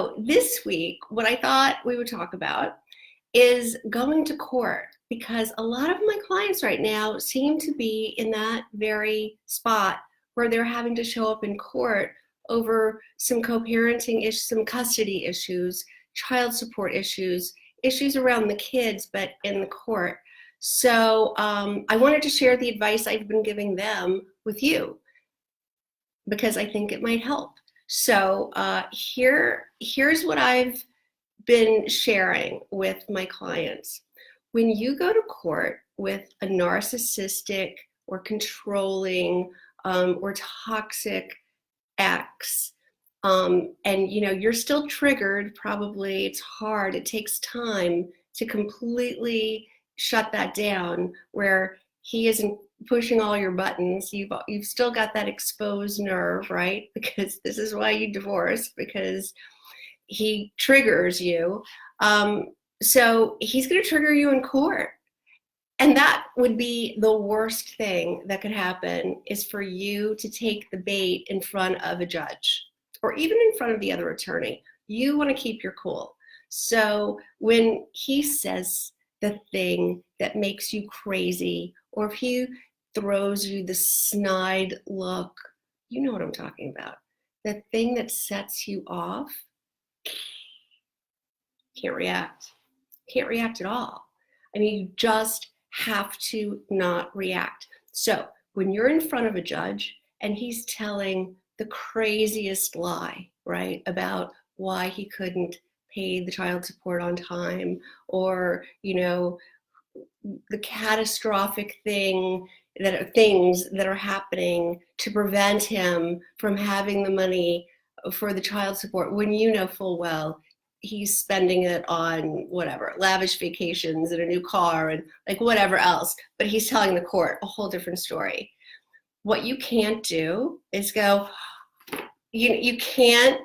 So this week, what I thought we would talk about is going to court, because a lot of my clients right now seem to be in that very spot where they're having to show up in court over some co-parenting issues, some custody issues, child support issues, issues around the kids, but in the court. So I wanted to share the advice I've been giving them with you because I think it might help. So here's what I've been sharing with my clients. When you go to court with a narcissistic or controlling or toxic ex, and you're still triggered, probably it's hard, it takes time to completely shut that down where he isn't pushing all your buttons. You've still got that exposed nerve, right? Because this is why you divorce, because he triggers you. So he's going to trigger you in court. And that would be the worst thing that could happen, is for you to take the bait in front of a judge or even in front of the other attorney. You want to keep your cool. So when he says the thing that makes you crazy, or if he throws you the snide look, you know what I'm talking about. The thing that sets you off, can't react. Can't react at all. I mean, you just have to not react. So when you're in front of a judge and he's telling the craziest lie, right, about why he couldn't pay the child support on time, or, the catastrophic things that are happening to prevent him from having the money for the child support, when you know full well he's spending it on whatever, lavish vacations and a new car and like whatever else, but he's telling the court a whole different story. What you can't do is go, you can't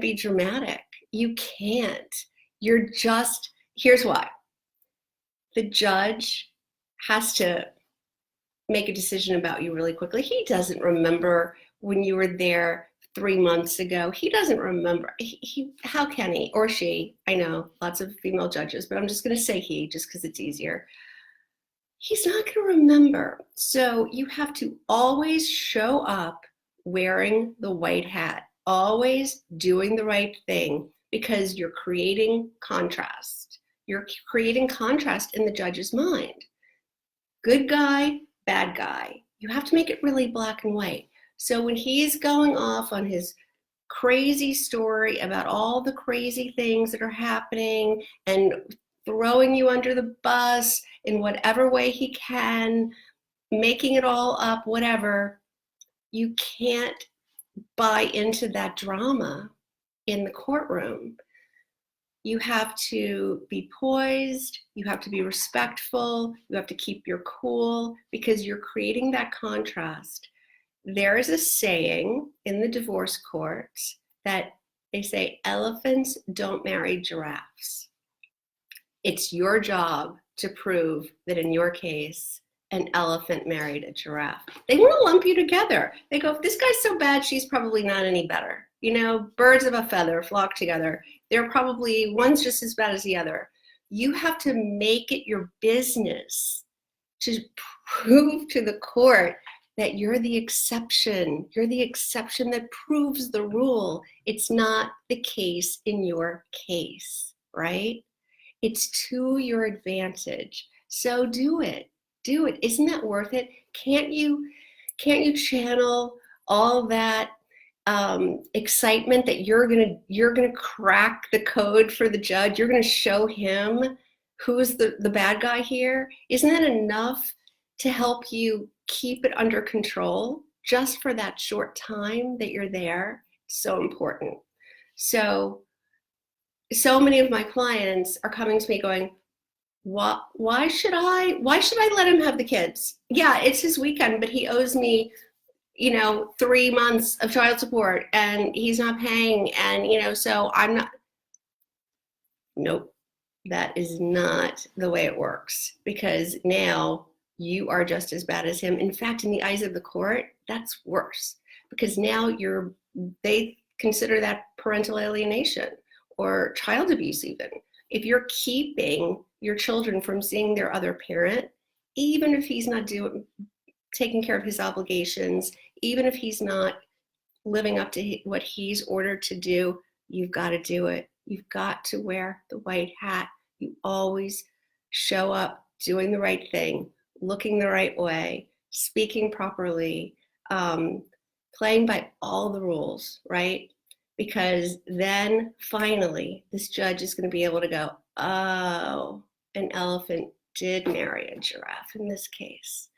be dramatic. You can't. You're just, here's why. The judge has to make a decision about you really quickly. He doesn't remember when you were there 3 months ago. He doesn't remember. How can he or she? I know lots of female judges, but I'm just going to say he, just because it's easier. He's not going to remember. So you have to always show up wearing the white hat, always doing the right thing, because you're creating contrast. You're creating contrast in the judge's mind. Good guy, bad guy. You have to make it really black and white. So when he's going off on his crazy story about all the crazy things that are happening and throwing you under the bus in whatever way he can, making it all up, whatever, you can't buy into that drama in the courtroom. You have to be poised, you have to be respectful, you have to keep your cool, because you're creating that contrast. There is a saying in the divorce courts that they say elephants don't marry giraffes. It's your job to prove that in your case, an elephant married a giraffe. They want to lump you together. They go, if this guy's so bad, she's probably not any better. Birds of a feather flock together. They're probably, one's just as bad as the other. You have to make it your business to prove to the court that you're the exception. You're the exception that proves the rule. It's not the case in your case, right? It's to your advantage. So do it. Do it. Isn't that worth it? Can't you channel all that excitement that you're gonna crack the code for the judge? You're gonna show him who's the bad guy here. Isn't that enough to help you keep it under control just for that short time that you're there? So important. So many of my clients are coming to me going, why should I let him have the kids? Yeah, it's his weekend, but he owes me 3 months of child support and he's not paying, and so I'm not. Nope, that is not the way it works, because now you are just as bad as him. In fact, in the eyes of the court, that's worse, because now they consider that parental alienation or child abuse even. If you're keeping your children from seeing their other parent, even if he's not taking care of his obligations, even if he's not living up to what he's ordered to do, you've got to do it. You've got to wear the white hat. You always show up doing the right thing, looking the right way, speaking properly, playing by all the rules, right? Because then finally this judge is going to be able to go, oh, an elephant did marry a giraffe in this case.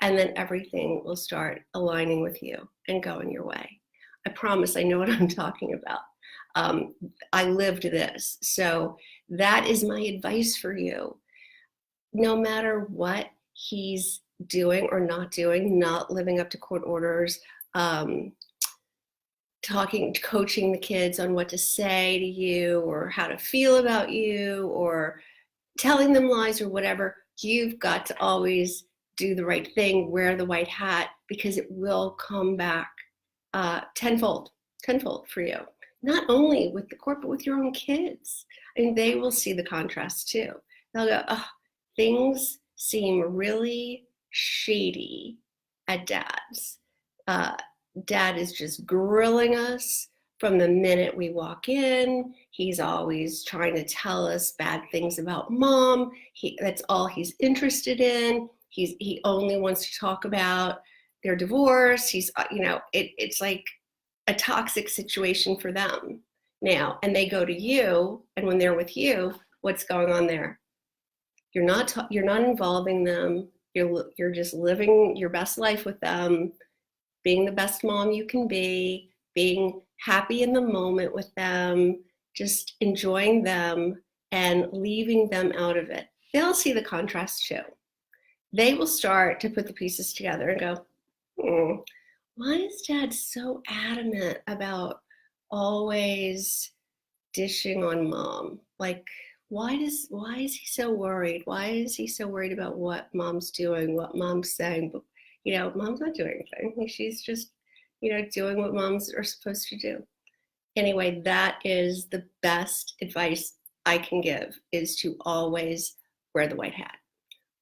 And then everything will start aligning with you and going your way. I promise I know what I'm talking about. I lived this. So that is my advice for you. No matter what he's doing or not doing, not living up to court orders, coaching the kids on what to say to you or how to feel about you or telling them lies or whatever, you've got to always do the right thing, wear the white hat, because it will come back tenfold for you. Not only with the court, but with your own kids. I mean, they will see the contrast too. They'll go, oh, things seem really shady at Dad's. Dad is just grilling us from the minute we walk in. He's always trying to tell us bad things about Mom. That's all he's interested in. He only wants to talk about their divorce. It's like a toxic situation for them now. And they go to you, and when they're with you, what's going on there? You're not involving them. You're just living your best life with them, being the best mom you can be, being happy in the moment with them, just enjoying them and leaving them out of it. They'll see the contrast too. They will start to put the pieces together and go, why is Dad so adamant about always dishing on Mom? Like, why is he so worried? Why is he so worried about what Mom's doing, what Mom's saying? But, Mom's not doing anything. She's just, doing what moms are supposed to do. Anyway, that is the best advice I can give, is to always wear the white hat.